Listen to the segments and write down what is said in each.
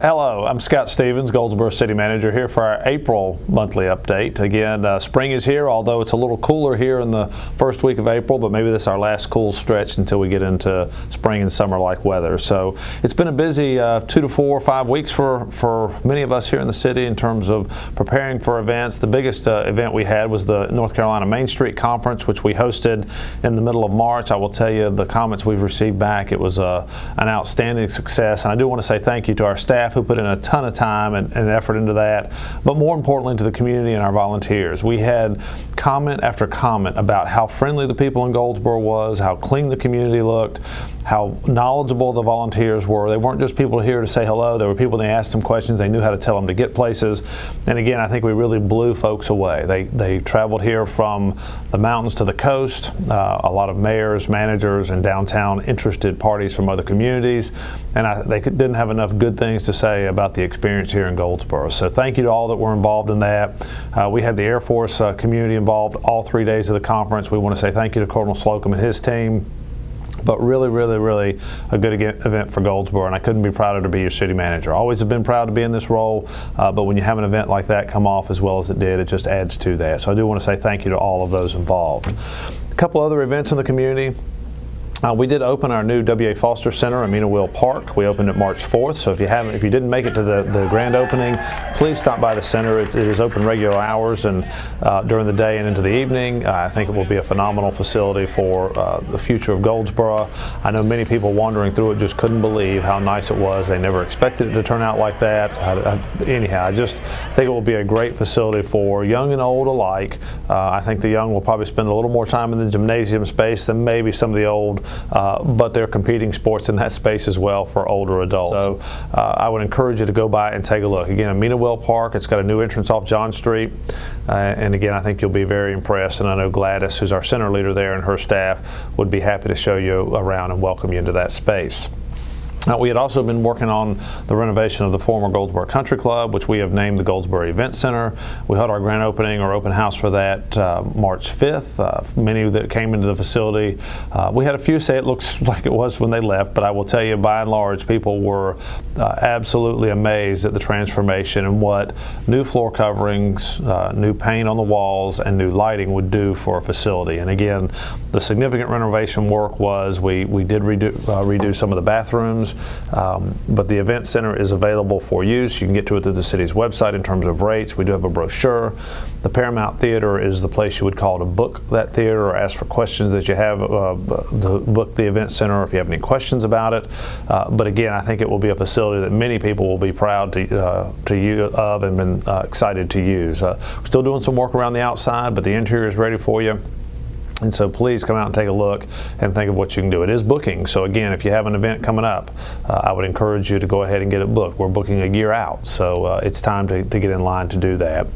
Hello, I'm Scott Stevens, Goldsboro City Manager, here for our April monthly update. Again, spring is here, although it's a little cooler here in the first week of April, but maybe this is our last cool stretch until we get into spring and summer-like weather. So it's been a busy 2 to 4 or 5 weeks for many of us here in the city in terms of preparing for events. The biggest event we had was the North Carolina Main Street Conference, which we hosted in the middle of March. I will tell you the comments we've received back. It was an outstanding success, and I do want to say thank you to our staff who put in a ton of time and effort into that, but more importantly to the community and our volunteers. We had comment after comment about how friendly the people in Goldsboro was, how clean the community looked, how knowledgeable the volunteers were. They weren't just people here to say hello. There were people, they asked them questions, they knew how to tell them to get places. And again, I think we really blew folks away. They traveled here from the mountains to the coast, a lot of mayors, managers, and downtown interested parties from other communities, and they didn't have enough good things to say about the experience here in Goldsboro. So thank you to all that were involved in that. We had the Air Force community involved all 3 days of the conference. We want to say thank you to Colonel Slocum and his team. But really a good event for Goldsboro, and I couldn't be prouder to be your city manager. Always have been proud to be in this role, but when you have an event like that come off as well as it did, it just adds to that. So I do want to say thank you to all of those involved. A couple other events in the community. We did open our new W.A. Foster Center in Will Park. We opened it March 4th, so if you didn't make it to the grand opening, please stop by the center. It is open regular hours and during the day and into the evening. I think it will be a phenomenal facility for the future of Goldsboro. I know many people wandering through it just couldn't believe how nice it was. They never expected it to turn out like that. Anyhow, I just think it will be a great facility for young and old alike. I think the young will probably spend a little more time in the gymnasium space than maybe some of the old. But they're competing sports in that space as well for older adults. So I would encourage you to go by and take a look. Again, Will Park, it's got a new entrance off John Street. And again, I think you'll be very impressed. And I know Gladys, who's our center leader there, and her staff would be happy to show you around and welcome you into that space. We had also been working on the renovation of the former Goldsboro Country Club, which we have named the Goldsboro Event Center. We held our grand opening or open house for that March 5th. Many that came into the facility, we had a few say it looks like it was when they left, but I will tell you by and large people were absolutely amazed at the transformation and what new floor coverings, new paint on the walls, and new lighting would do for a facility. And again, the significant renovation work was we did redo some of the bathrooms. But the event center is available for use. You can get to it through the city's website in terms of rates. We do have a brochure. The Paramount Theater is the place you would call to book that theater or ask for questions that you have to book the event center if you have any questions about it. But again, I think it will be a facility that many people will be proud to use of and been excited to use. We're still doing some work around the outside, but the interior is ready for you. And so please come out and take a look and think of what you can do. It is booking, so again, if you have an event coming up, I would encourage you to go ahead and get it booked. We're booking a year out, so it's time to get in line to do that.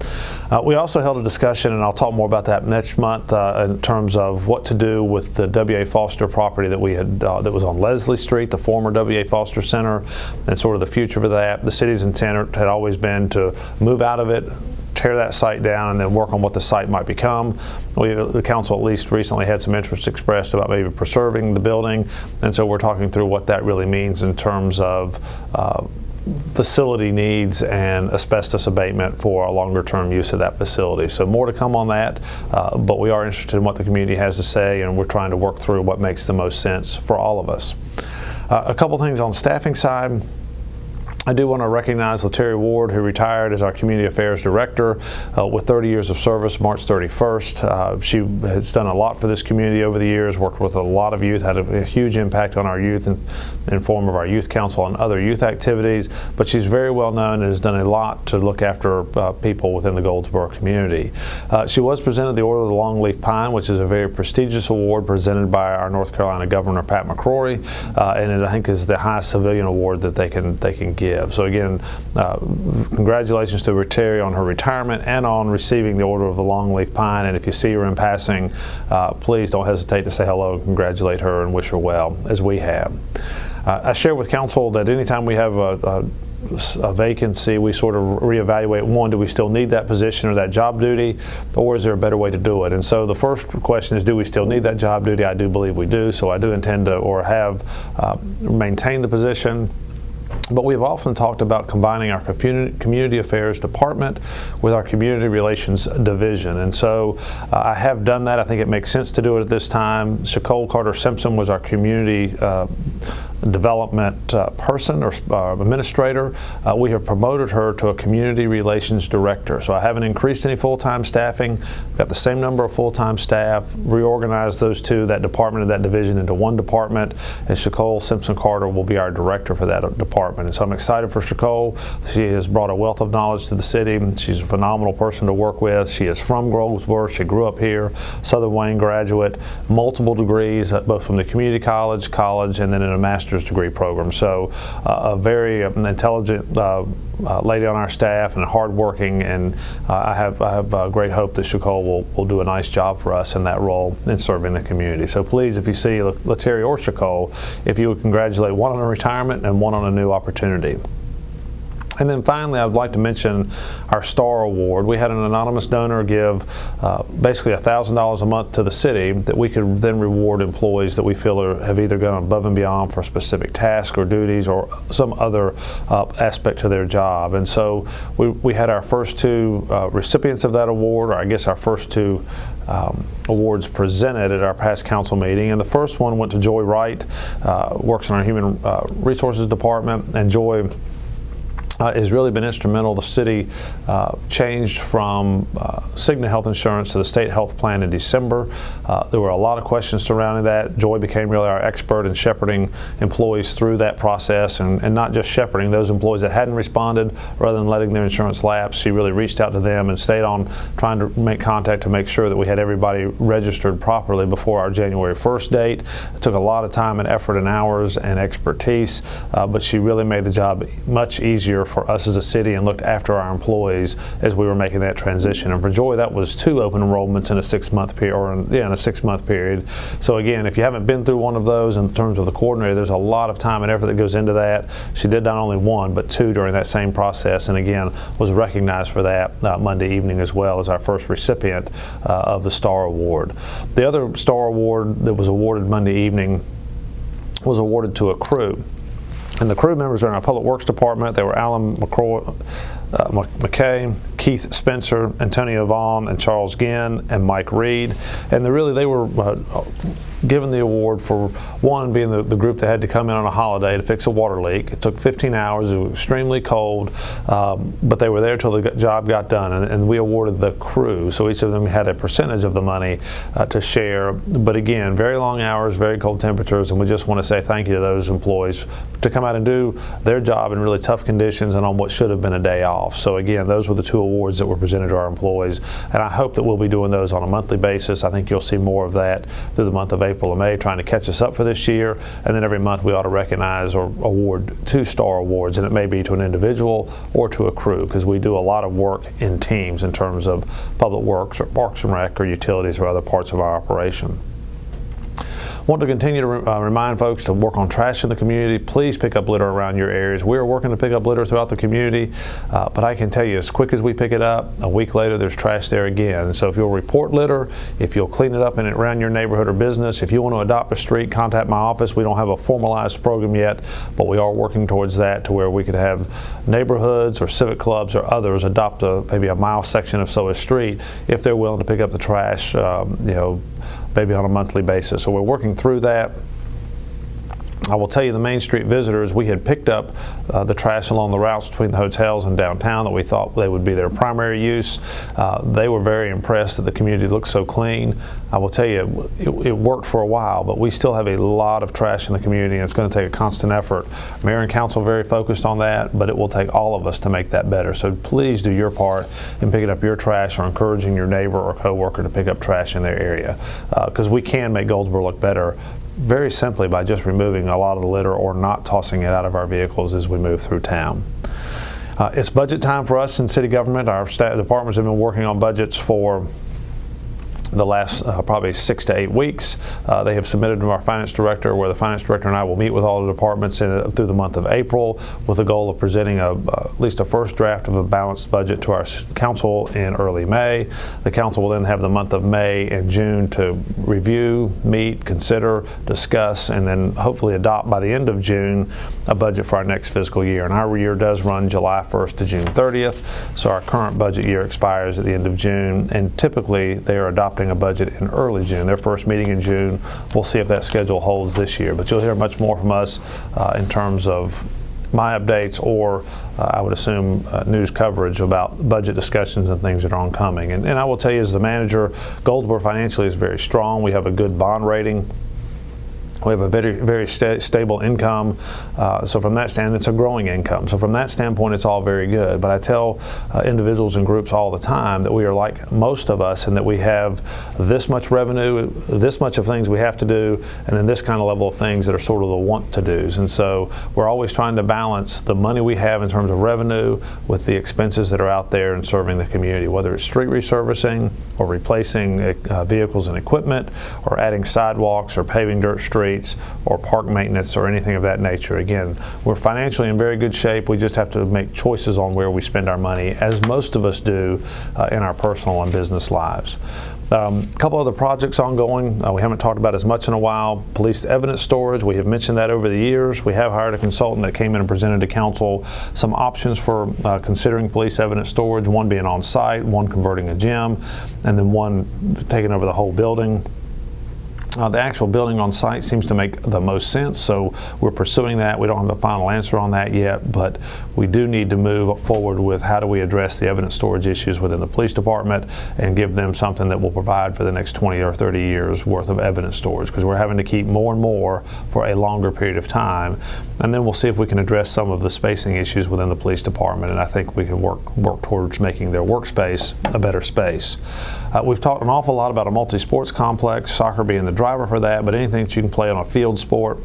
We also held a discussion, and I'll talk more about that next month in terms of what to do with the W.A. Foster property that we had that was on Leslie Street, the former W.A. Foster Center, and sort of the future for that. The city's intent had always been to move out of it, tear that site down, and then work on what the site might become. The council at least recently had some interest expressed about maybe preserving the building, and so we're talking through what that really means in terms of facility needs and asbestos abatement for a longer term use of that facility. So more to come on that, but we are interested in what the community has to say, and we're trying to work through what makes the most sense for all of us. A couple things on the staffing side. I do want to recognize LaTerry Ward, who retired as our Community Affairs Director with 30 years of service, March 31st. She has done a lot for this community over the years, worked with a lot of youth, had a huge impact on our youth in form of our youth council and other youth activities, but she's very well known and has done a lot to look after people within the Goldsboro community. She was presented the Order of the Longleaf Pine, which is a very prestigious award presented by our North Carolina Governor, Pat McCrory, and it, I think, is the highest civilian award that they can give. So again, congratulations to LaTerry on her retirement and on receiving the Order of the Longleaf Pine. And if you see her in passing, please don't hesitate to say hello and congratulate her and wish her well, as we have. I share with council that anytime we have a vacancy, we sort of reevaluate, one, do we still need that position or that job duty, or is there a better way to do it? And so the first question is, do we still need that job duty? I do believe we do, so I do intend to, or have maintained the position. But we've often talked about combining our community affairs department with our community relations division. And so I have done that. I think it makes sense to do it at this time. Shacole Carter Simpson was our community development person or administrator. We have promoted her to a community relations director. So I haven't increased any full-time staffing. We've got the same number of full-time staff, reorganized those two, that department and that division, into one department, and Shacole Simpson Carter will be our director for that department. And so I'm excited for Shacole. She has brought a wealth of knowledge to the city. She's a phenomenal person to work with. She is from Goldsboro. She grew up here, Southern Wayne graduate, multiple degrees, both from the community college, and then in a master's degree program. So a very intelligent lady on our staff and hardworking, and I have great hope that Shacole will do a nice job for us in that role in serving the community. So please, if you see Leteri or Shacole, if you would congratulate one on a retirement and one on a new opportunity. And then finally, I would like to mention our Star Award. We had an anonymous donor give basically $1,000 a month to the city that we could then reward employees that we feel have either gone above and beyond for a specific task or duties or some other aspect to their job. And so we had our first two recipients of that award, or I guess our first two awards presented at our past council meeting. And the first one went to Joy Wright, works in our Human Resources Department, and Joy has really been instrumental. The city changed from Cigna Health Insurance to the state health plan in December. There were a lot of questions surrounding that. Joy became really our expert in shepherding employees through that process, and not just shepherding those employees that hadn't responded. Rather than letting their insurance lapse, she really reached out to them and stayed on trying to make contact to make sure that we had everybody registered properly before our January 1st date. It took a lot of time and effort and hours and expertise, but she really made the job much easier for us as a city and looked after our employees as we were making that transition. And for Joy, that was 2 open enrollments in a 6-month period, or in a 6-month period. So again, if you haven't been through one of those in terms of the coordinator, there's a lot of time and effort that goes into that. She did not only 1, but 2 during that same process, and again, was recognized for that Monday evening as well as our first recipient of the Star Award. The other Star Award that was awarded Monday evening was awarded to a crew. And the crew members are in our Public Works Department. They were Alan McKay, Keith Spencer, Antonio Vaughn, and Charles Ginn, and Mike Reed. And they were given the award for, one, being the group that had to come in on a holiday to fix a water leak. It took 15 hours. It was extremely cold, but they were there till the job got done, and we awarded the crew. So each of them had a percentage of the money to share. But again, very long hours, very cold temperatures, and we just want to say thank you to those employees to come out and do their job in really tough conditions and on what should have been a day off. So again, those were the 2 awards that were presented to our employees, and I hope that we'll be doing those on a monthly basis. I think you'll see more of that through the month of April and May, trying to catch us up for this year, and then every month we ought to recognize or award 2 Star Awards, and it may be to an individual or to a crew, because we do a lot of work in teams in terms of public works or parks and rec or utilities or other parts of our operation. Want to continue to remind folks to work on trash in the community. Please pick up litter around your areas. We are working to pick up litter throughout the community, but I can tell you, as quick as we pick it up, a week later there's trash there again. So if you'll report litter, if you'll clean it up around your neighborhood or business, if you want to adopt a street, contact my office. We don't have a formalized program yet, but we are working towards that, to where we could have neighborhoods or civic clubs or others adopt maybe a mile section of a street if they're willing to pick up the trash, maybe on a monthly basis. So we're working through that. I will tell you, the Main Street visitors, we had picked up the trash along the routes between the hotels and downtown that we thought they would be their primary use. They were very impressed that the community looked so clean. I will tell you, it worked for a while, but we still have a lot of trash in the community, and it's going to take a constant effort. Mayor and council are very focused on that, but it will take all of us to make that better. So please do your part in picking up your trash or encouraging your neighbor or coworker to pick up trash in their area, because we can make Goldsboro look better very simply by just removing a lot of the litter or not tossing it out of our vehicles as we move through town. It's budget time for us in city government. Our staff departments have been working on budgets for the last probably 6 to 8 weeks. They have submitted to our finance director, where the finance director and I will meet with all the departments through the month of April with the goal of presenting at least a first draft of a balanced budget to our council in early May. The council will then have the month of May and June to review, meet, consider, discuss, and then hopefully adopt by the end of June a budget for our next fiscal year. And our year does run July 1st to June 30th, so our current budget year expires at the end of June, and typically they are adopting a budget in early June. Their first meeting in June. We'll see if that schedule holds this year, but you'll hear much more from us in terms of my updates, or I would assume news coverage about budget discussions and things that are oncoming. And I will tell you, as the manager, Goldsboro financially is very strong. We have a good bond rating. We have a very stable income, so from that standpoint, it's a growing income. So from that standpoint, it's all very good. But I tell individuals and groups all the time that we are like most of us, and that we have this much revenue, this much of things we have to do, and then this kind of level of things that are sort of the want-to-dos. And so we're always trying to balance the money we have in terms of revenue with the expenses that are out there in serving the community, whether it's street resurfacing or replacing vehicles and equipment, or adding sidewalks or paving dirt streets, or park maintenance, or anything of that nature. Again, we're financially in very good shape. We just have to make choices on where we spend our money, as most of us do in our personal and business lives. A couple other projects ongoing we haven't talked about as much in a while. Police evidence storage, we have mentioned that over the years. We have hired a consultant that came in and presented to council some options for considering police evidence storage, one being on site, one converting a gym, and then one taking over the whole building. The actual building on site seems to make the most sense, so we're pursuing that. We don't have a final answer on that yet, but we do need to move forward with how do we address the evidence storage issues within the police department and give them something that will provide for the next 20 or 30 years worth of evidence storage, because we're having to keep more and more for a longer period of time. And then we'll see if we can address some of the spacing issues within the police department, and I think we can work towards making their workspace a better space. We've talked an awful lot about a multi-sports complex, soccer being the driver for that, but anything that you can play on a field sport.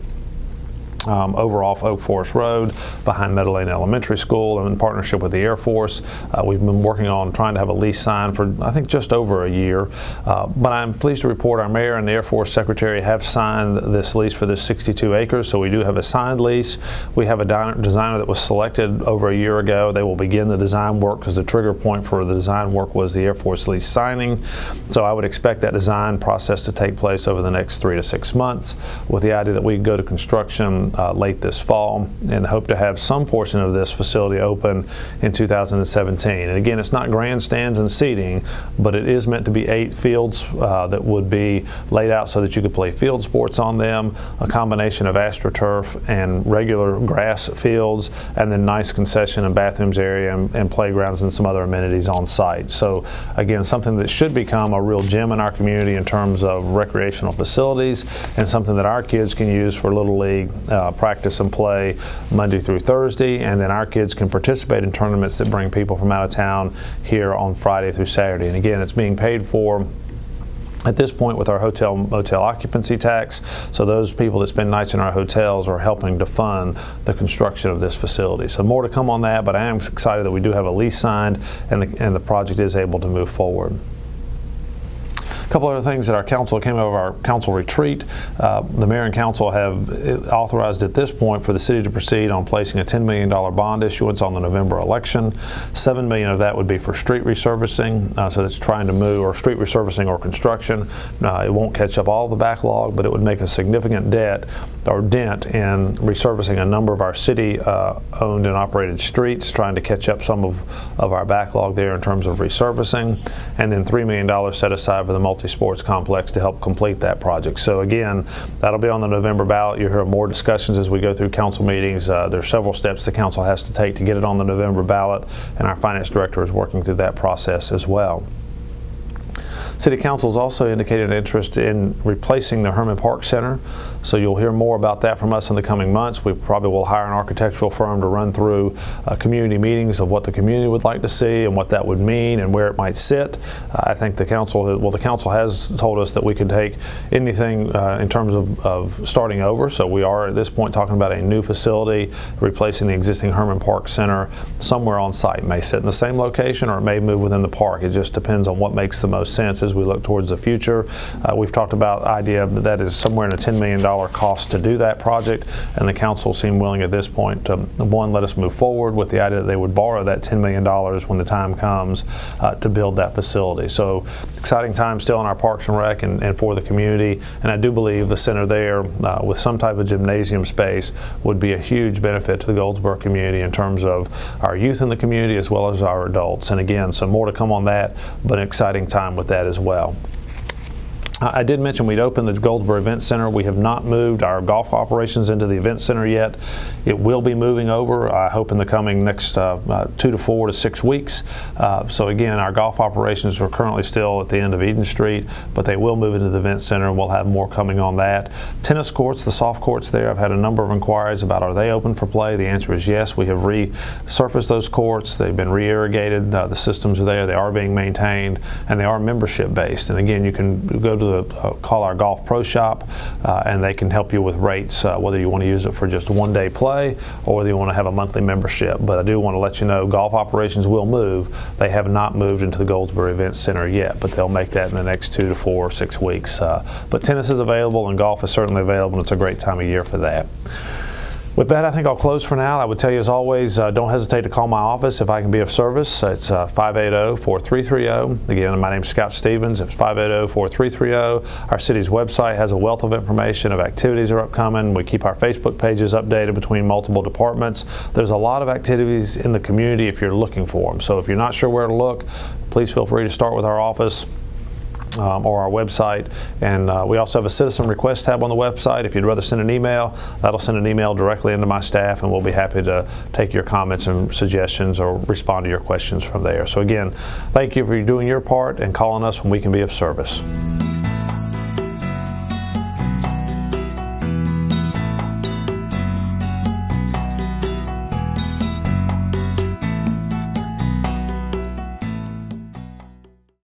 Over off Oak Forest Road behind Meadow Lane Elementary School, and in partnership with the Air Force. We've been working on trying to have a lease signed for I think just over a year, but I'm pleased to report our mayor and the Air Force Secretary have signed this lease for this 62 acres, so we do have a signed lease. We have a designer that was selected over a year ago. They will begin the design work, because the trigger point for the design work was the Air Force lease signing. So I would expect that design process to take place over the next 3 to 6 months, with the idea that we go to construction late this fall, and hope to have some portion of this facility open in 2017. And again, it's not grandstands and seating, but it is meant to be 8 fields that would be laid out so that you could play field sports on them, a combination of AstroTurf and regular grass fields, and then nice concession and bathrooms area and playgrounds and some other amenities on site. So again, something that should become a real gem in our community in terms of recreational facilities, and something that our kids can use for Little League practice and play Monday through Thursday, and then our kids can participate in tournaments that bring people from out of town here on Friday through Saturday. And again, it's being paid for at this point with our motel occupancy tax, so those people that spend nights in our hotels are helping to fund the construction of this facility. So more to come on that, but I am excited that we do have a lease signed, and the project is able to move forward. A couple other things that our council came out of our council retreat. The mayor and council have authorized at this point for the city to proceed on placing a $10 million bond issuance on the November election. $7 million of that would be for street resurfacing, so that's trying to move, or street resurfacing or construction. It won't catch up all the backlog, but it would make a significant dent in resurfacing a number of our city owned and operated streets, trying to catch up some of our backlog there in terms of resurfacing. And then $3 million set aside for the multi-sports complex to help complete that project. So again, that'll be on the November ballot. You'll hear more discussions as we go through council meetings. There's several steps the council has to take to get it on the November ballot, and our finance director is working through that process as well. City Council has also indicated an interest in replacing the Herman Park Center, so you'll hear more about that from us in the coming months. We probably will hire an architectural firm to run through community meetings of what the community would like to see and what that would mean and where it might sit. I think the council has told us that we could take anything in terms of starting over, so we are at this point talking about a new facility replacing the existing Herman Park Center somewhere on site. It may sit in the same location, or it may move within the park. It just depends on what makes the most sense. as we look towards the future. We've talked about the idea that is somewhere in a $10 million cost to do that project, and the council seemed willing at this point to, one, let us move forward with the idea that they would borrow that $10 million when the time comes to build that facility. So exciting time still in our Parks and Rec and for the community, and I do believe the center there with some type of gymnasium space would be a huge benefit to the Goldsboro community in terms of our youth in the community as well as our adults. And again, some more to come on that, but an exciting time with that as well. I did mention we'd opened the Goldsboro Event Center. We have not moved our golf operations into the Event Center yet. It will be moving over, I hope, in the coming next 2 to 4 to 6 weeks. So again, our golf operations are currently still at the end of Eden Street, but they will move into the Event Center, and we'll have more coming on that. Tennis courts, the soft courts there, I've had a number of inquiries about, are they open for play? The answer is yes. We have resurfaced those courts. They've been re-irrigated. The systems are there. They are being maintained, and they are membership based. And again, you can go to call our Golf Pro Shop, and they can help you with rates, whether you want to use it for just one-day play or whether you want to have a monthly membership. But I do want to let you know golf operations will move. They have not moved into the Goldsboro Event Center yet, but they'll make that in the next 2 to 4 or 6 weeks. But tennis is available and golf is certainly available, and it's a great time of year for that. With that, I think I'll close for now. I would tell you, as always, don't hesitate to call my office if I can be of service. It's 580-4330. Again, my name's Scott Stevens. It's 580-4330. Our city's website has a wealth of information of activities that are upcoming. We keep our Facebook pages updated between multiple departments. There's a lot of activities in the community if you're looking for them. So if you're not sure where to look, please feel free to start with our office. Or our website, and we also have a citizen request tab on the website. If you'd rather send an email, that'll send an email directly into my staff, and we'll be happy to take your comments and suggestions or respond to your questions from there. So again, thank you for doing your part and calling us when we can be of service.